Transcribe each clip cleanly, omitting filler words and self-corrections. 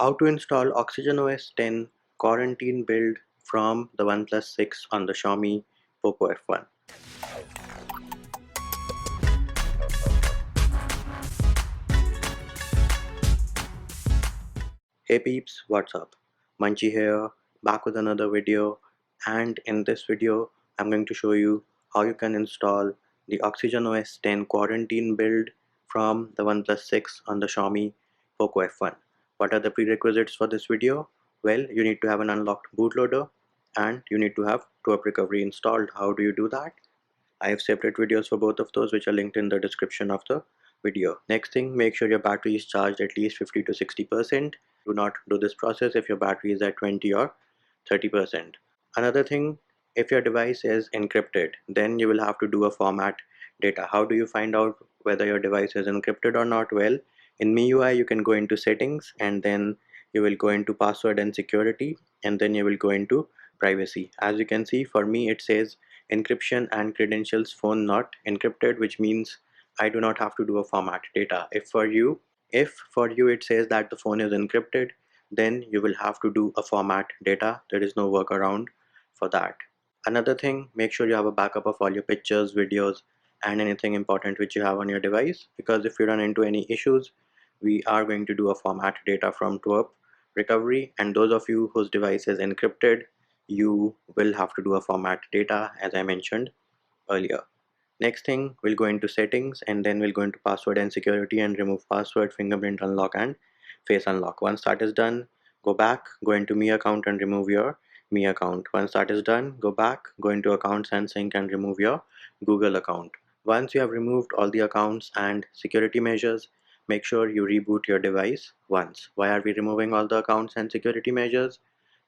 How to install OxygenOS 10 quarantine build from the OnePlus 6 on the Xiaomi Poco F1. Hey peeps, what's up? Munchie here, back with another video, and in this video I'm going to show you how you can install the OxygenOS 10 quarantine build from the OnePlus 6 on the Xiaomi Poco F1. What are the prerequisites for this video? Well, you need to have an unlocked bootloader and you need to have TWRP recovery installed. How do you do that? I have separate videos for both of those which are linked in the description of the video. Next thing, make sure your battery is charged at least 50 to 60%. Do not do this process if your battery is at 20 or 30%. Another thing, if your device is encrypted, then you will have to do a format data. How do you find out whether your device is encrypted or not? Well, in MIUI you can go into settings and then you will go into password and security and then you will go into privacy. As you can see, for me it says encryption and credentials phone not encrypted, which means I do not have to do a format data. If for you it says that the phone is encrypted, then you will have to do a format data. There is no workaround for that. Another thing, make sure you have a backup of all your pictures, videos, and anything important which you have on your device, because if you run into any issues, we are going to do a format data from TWRP recovery, and those of you whose device is encrypted, you will have to do a format data as I mentioned earlier. Next thing, we'll go into settings and then we'll go into password and security and remove password, fingerprint unlock and face unlock. Once that is done, go back, go into Me account and remove your Me account. Once that is done, go back, go into accounts and sync and remove your Google account. Once you have removed all the accounts and security measures, make sure you reboot your device once. Why are we removing all the accounts and security measures?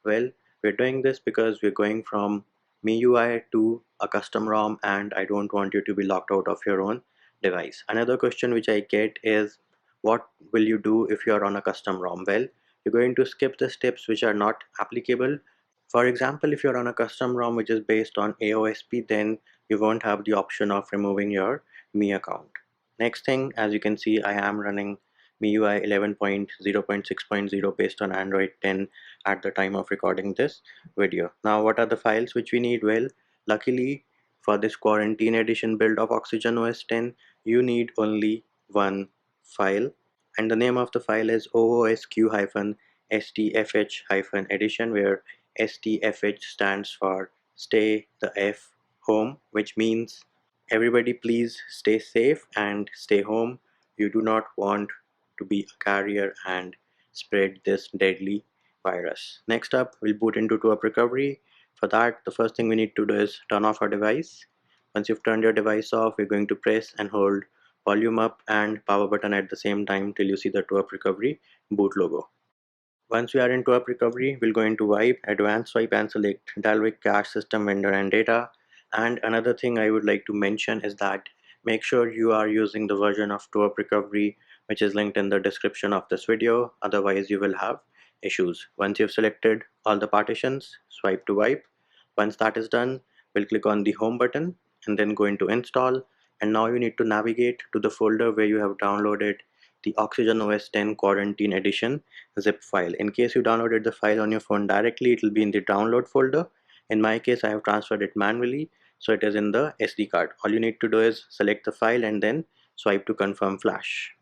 Well, we're doing this because we're going from MIUI to a custom ROM and I don't want you to be locked out of your own device. Another question which I get is, what will you do if you are on a custom ROM? Well, you're going to skip the steps which are not applicable. For example, if you're on a custom ROM which is based on AOSP, then you won't have the option of removing your Me account. Next thing, as you can see, I am running MIUI 11.0.6.0 based on Android 10 at the time of recording this video. Now, what are the files which we need? Well, luckily for this quarantine edition build of OxygenOS 10, you need only one file, and the name of the file is OOSQ-STFH-edition, where STFH stands for stay the F home, which means everybody please stay safe and stay home. You do not want to be a carrier and spread this deadly virus. Next up, we'll boot into TWRP recovery. For that, the first thing we need to do is turn off our device. Once you've turned your device off, we're going to press and hold volume up and power button at the same time till you see the TWRP recovery boot logo. Once we are in TWRP recovery, we'll go into wipe, advanced swipe and select Dalvik cache system vendor and data. And another thing I would like to mention is that make sure you are using the version of TWRP recovery which is linked in the description of this video, otherwise you will have issues. Once you've selected all the partitions, swipe to wipe. Once that is done, we'll click on the home button and then go into install, and now you need to navigate to the folder where you have downloaded the OxygenOS 10 quarantine edition zip file. In case you downloaded the file on your phone directly, it will be in the download folder. In my case, I have transferred it manually, so it is in the SD card. All you need to do is select the file and then swipe to confirm flash.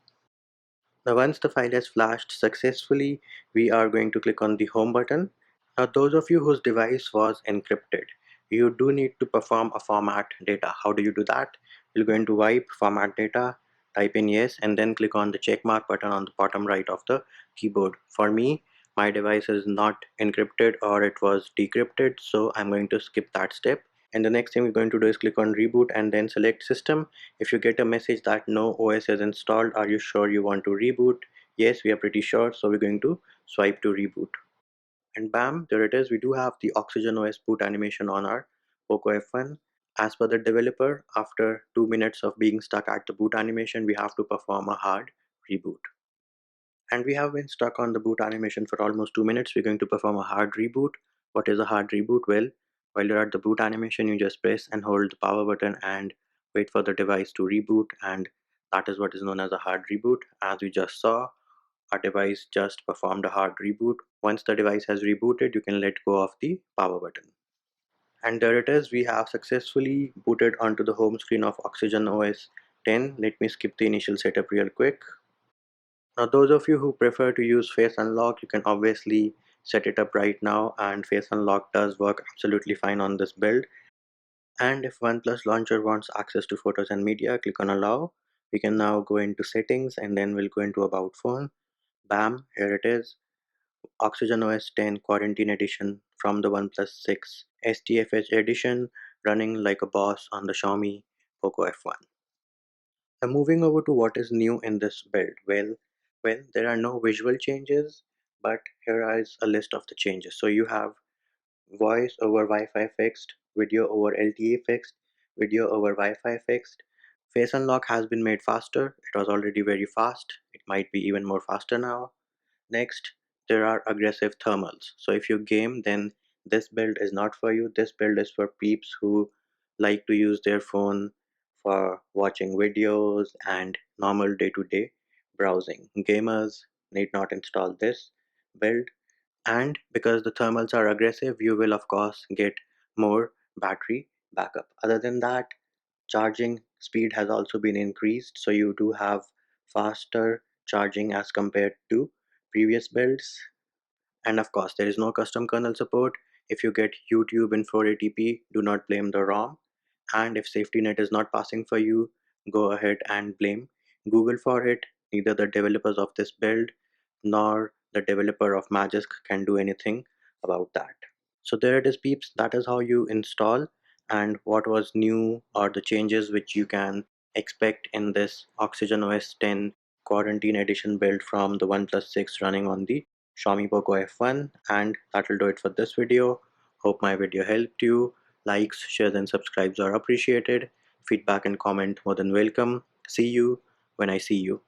Now once the file has flashed successfully, we are going to click on the home button. Now those of you whose device was encrypted, you do need to perform a format data. How do you do that? You'll go into wipe, format data, type in yes, and then click on the check mark button on the bottom right of the keyboard. For me, my device is not encrypted or it was decrypted, so I'm going to skip that step. And the next thing we're going to do is click on reboot and then select system. If you get a message that no OS is installed, are you sure you want to reboot? Yes, we are pretty sure, so we're going to swipe to reboot. And bam, there it is. We do have the OxygenOS boot animation on our Poco F1. As per the developer, after 2 minutes of being stuck at the boot animation, we have to perform a hard reboot. And we have been stuck on the boot animation for almost 2 minutes. We're going to perform a hard reboot. What is a hard reboot? Well, while you're at the boot animation, you just press and hold the power button and wait for the device to reboot, and that is what is known as a hard reboot. As we just saw, our device just performed a hard reboot. Once the device has rebooted, you can let go of the power button. And there it is, we have successfully booted onto the home screen of OxygenOS 10. Let me skip the initial setup real quick. Now those of you who prefer to use face unlock, you can obviously set it up right now, and face unlock does work absolutely fine on this build. And if OnePlus launcher wants access to photos and media, click on allow. We can now go into settings and then we'll go into about phone. Bam, here it is. OxygenOS 10 Quarantine Edition from the OnePlus 6 STFH edition, running like a boss on the Xiaomi Poco F1. Now moving over to what is new in this build. Well, there are no visual changes, but here is a list of the changes. So you have voice over Wi-Fi fixed, video over LTE fixed, video over Wi-Fi fixed. Face unlock has been made faster. It was already very fast. It might be even more faster now. Next, there are aggressive thermals. So if you game, then this build is not for you. This build is for peeps who like to use their phone for watching videos and normal day-to-day browsing. Gamers need not install this build. And because the thermals are aggressive, you will of course get more battery backup. Other than that, charging speed has also been increased, so you do have faster charging as compared to previous builds. And of course, there is no custom kernel support. If you get YouTube in 480p, do not blame the ROM. And if safety net is not passing for you, go ahead and blame Google for it. Neither the developers of this build nor the developer of Magisk can do anything about that. So there it is, peeps. That is how you install, and what was new or the changes which you can expect in this OxygenOS 10 Quarantine Edition build from the OnePlus 6 running on the Xiaomi Poco F1. And that will do it for this video. Hope my video helped you. Likes, shares and subscribes are appreciated. Feedback and comment more than welcome. See you when I see you.